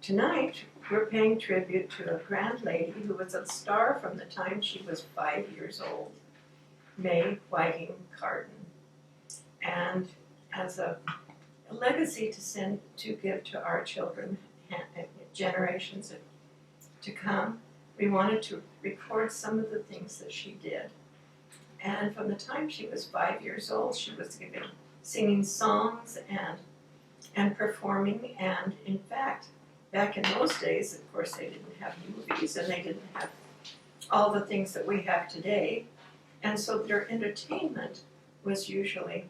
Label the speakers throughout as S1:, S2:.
S1: tonight we're paying tribute to a grand lady who was a star from the time she was 5 years old, May Whiting Carden. And as a legacy to give to our children, generations to come, we wanted to record some of the things that she did. And from the time she was 5 years old, she was singing songs and performing. And in fact, back in those days, of course, they didn't have movies and they didn't have all the things that we have today. And so their entertainment was usually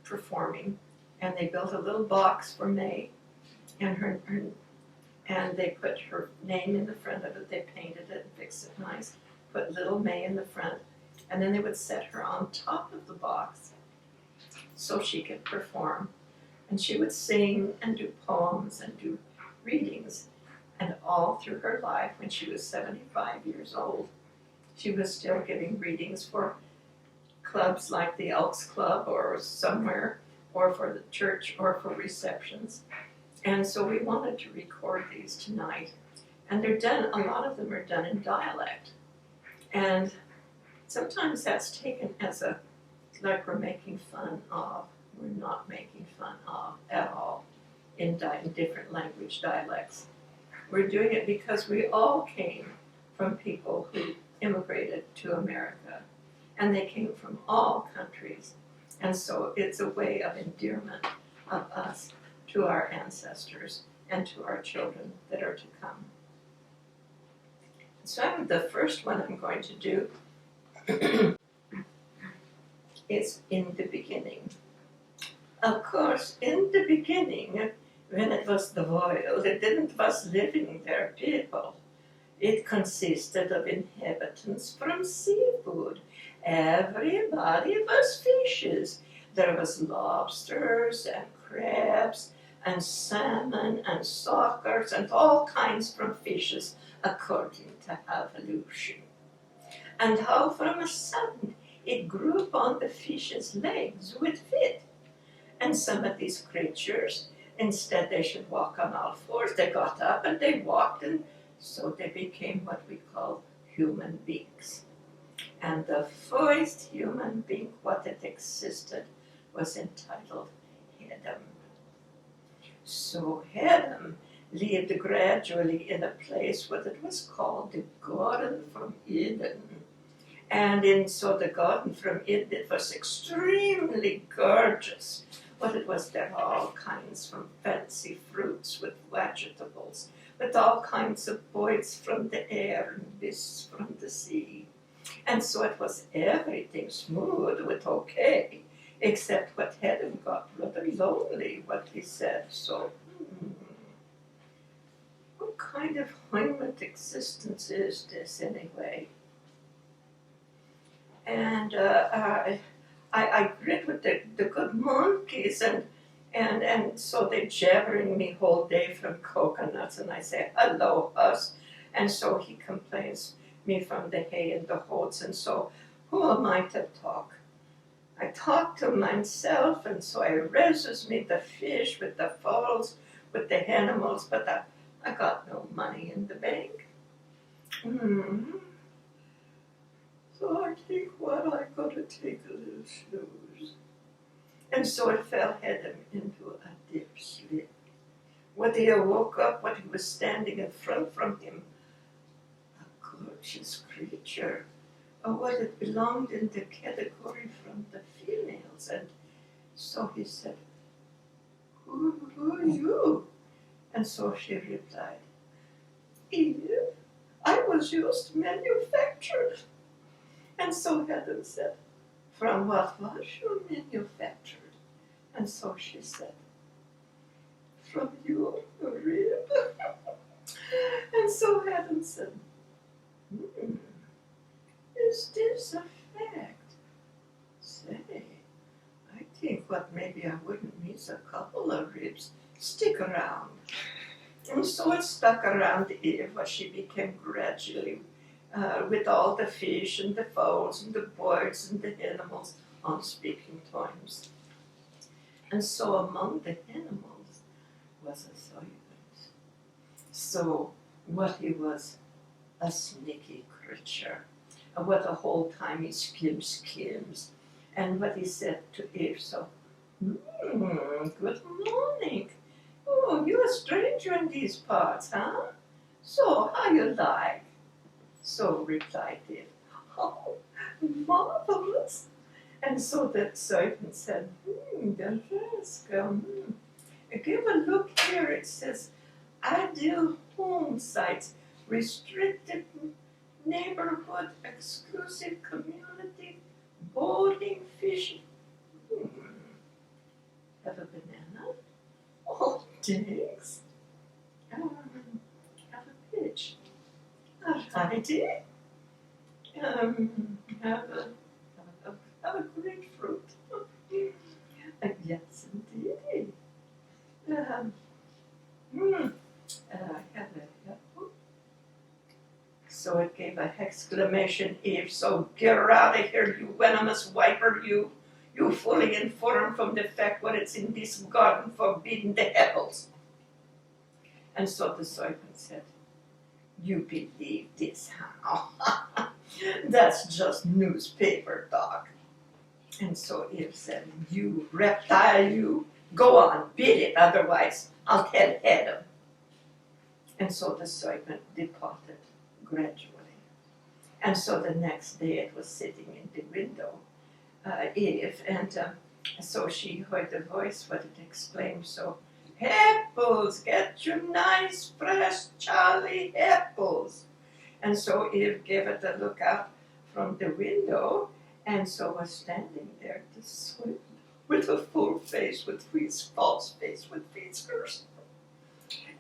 S1: performing. And they built a little box for May, and and they put her name in the front of it. They painted it and fixed it nice, put little May in the front, and then they would set her on top of the box so she could perform. And she would sing and do poems and do readings. And all through her life, when she was 75 years old, she was still giving readings for clubs like the Elks Club or somewhere, or for the church, or for receptions. And so we wanted to record these tonight. And they're done, a lot of them are done in dialect. And sometimes that's taken as like we're making fun of. We're not making fun of at all in different language dialects. We're doing it because we all came from people who immigrated to America. And they came from all countries. And so it's a way of endearment of us to our ancestors and to our children that are to come. So the first one I'm going to do is In the Beginning. Of course, in the beginning, when it was the world, it didn't was living there people. It consisted of inhabitants from seafood. Everybody was fishes. There was lobsters and crabs and salmon and suckers and all kinds from fishes according to evolution. And how from a sudden it grew upon the fish's legs with feet. And some of these creatures, instead they should walk on all fours, they got up and they walked, and so they became what we call human beings. And the first human being, what it existed, was entitled Adam. So Adam lived gradually in a place what it was called the Garden from Eden. And so the Garden from Eden, it was extremely gorgeous. What it was, there were all kinds from fancy fruits with vegetables, with all kinds of birds from the air and beasts from the sea. And so it was everything smooth with okay, except what Adam got rather lonely, what he said. So, what kind of hermit existence is this anyway? And I agreed with the good monkeys, and so they jabbering me whole day from coconuts, and I say, hello, us. And so he complains me from the hay and the oats, and so who am I to talk? I talk to myself, and so I raises me the fish with the fowls, with the animals, but I got no money in the bank. So I think, well, I gotta take a little snooze. And so it fell Adam into a deep sleep. When he woke up, when he was standing in front from him, a gorgeous creature, what it belonged in the category from the females. And so he said, who are you? And so she replied, Eve, I was just manufactured. And so Adam said, from what was you manufactured? And so she said, from your rib. And so Adam said, is this a fact? Say, I think what maybe I wouldn't miss a couple of ribs. Stick around. And so it stuck around Eve as she became gradually with all the fish and the fowls and the birds and the animals on speaking terms. And so among the animals was a serpent. So what he was, a sneaky creature. And what the whole time he skims. And what he said to Eve, so, good morning. Oh, you're a stranger in these parts, huh? So, how you like? So replied Eve, oh, marvelous. And so that servant said, give a look here. It says, ideal home sites, restricted neighborhood, exclusive community, boating, fishing. Have a banana? Oh, thanks. Have a peach. Alrighty. Have a grapefruit. Yes, indeed. Have a apple. So it gave an exclamation, Eve. So get her out of here, you venomous viper, you. You fully informed from the fact what it's in this garden forbidden the apples. And so the serpent said, you believe this, huh? That's just newspaper talk. And so Eve said, you reptile, you. Go on, beat it, otherwise I'll tell Adam. And so the serpent departed gradually. And so the next day it was sitting in the window, Eve, and so she heard the voice, what it exclaimed, so, apples, get you nice, fresh, Charlie apples. And so Eve gave it a look out from the window, and so was standing there to swim with a full face, with false face, with whiskers.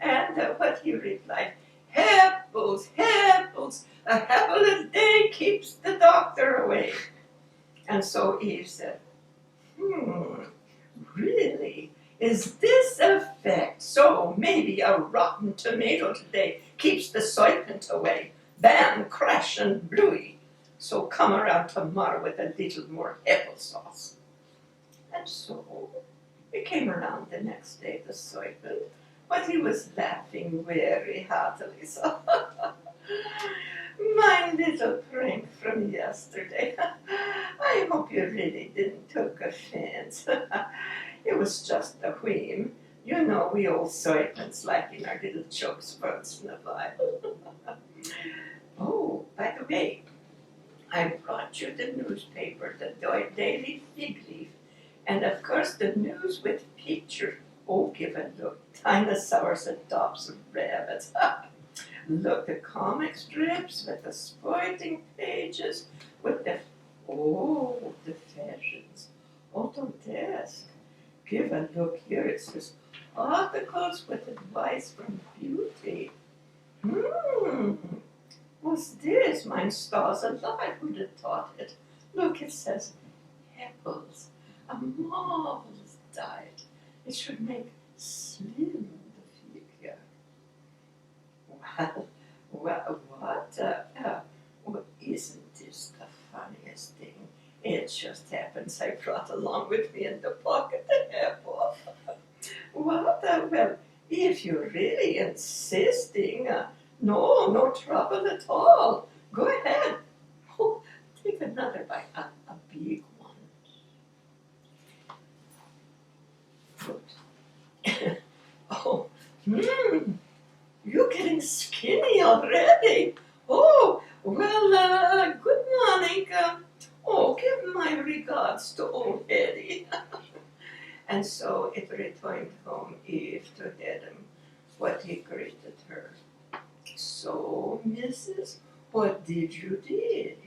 S1: And what he replied, apples, apples, a apple a day keeps the doctor away. And so Eve said, really? Is this a fact? So maybe a rotten tomato today keeps the serpent away. Bam, crash, and bluey. So come around tomorrow with a little more applesauce. And so he came around the next day, the serpent, but he was laughing very heartily. So, my little prank from yesterday. I hope you really didn't take offense. It was just a whim. You know, we old serpents like in our little jokes once in a while. Oh, by the way, I brought you the newspaper, the Daily Fig Leaf, and of course the news with picture. Oh, give a look. Dinosaurs adopts rabbits. Look, the comic strips with the sporting pages, with the fashions. Autodesk. Give a look here. It says articles with advice from beauty. What's this? Mine stars alive. Who'd have thought it? Look, it says apples. A marvelous diet. It should make slim the figure. Well, what? Isn't this the funniest thing? It just happens I brought along with me in the pocket the apple. Well, if you're really insisting, no trouble at all. Go ahead. Oh, take another bite, a big one. Good. Oh, you're getting skinny already. Oh, well, good morning. Give my regards to old Eddie. And so it returned home Eve to Adam, what he greeted her. So, Mrs., what did you did?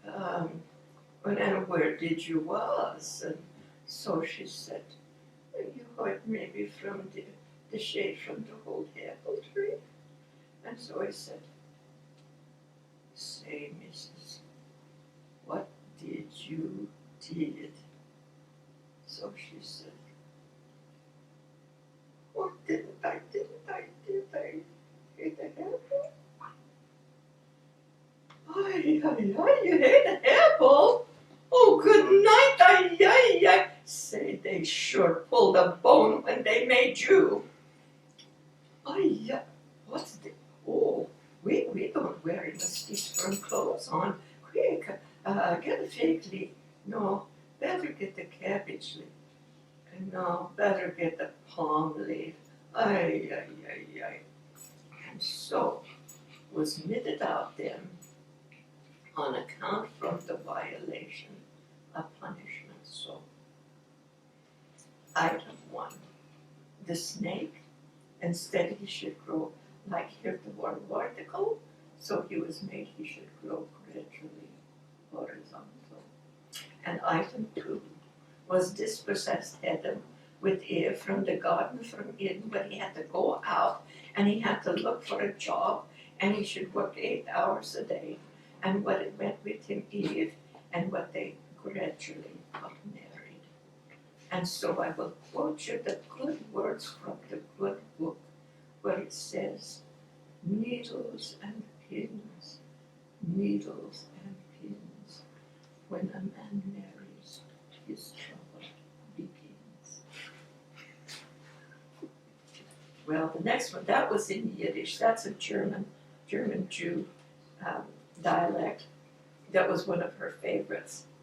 S1: And where did you was? And so she said, you heard maybe from the shade from the old apple tree. And so I said, say, Mrs., what did you did? So she said, what did I hate the apple? You hate the apple? Oh, good night, Say, they sure pulled a bone when they made you. what's the, oh, we don't wear must these firm clothes on. Quick, get a fig leaf. No, better get the cabbage leaf. No, better get the palm leaf. Ay, ay, ay, ay. And so was meted out then on account from the violation of punishment. So, item 1, the snake, instead he should grow like here the one vertical, so he was made he should grow gradually horizontal. And item 2 was dispossessed Adam with Eve from the garden from Eden, but he had to go out and he had to look for a job and he should work 8 hours a day. And what it meant with him, Eve, and what they gradually got married. And so I will quote you the good words from the good book where it says, needles and pins, needles and pins, when a man marries, his trouble begins. Well, the next one, that was in Yiddish. That's a German Jew dialect. That was one of her favorites.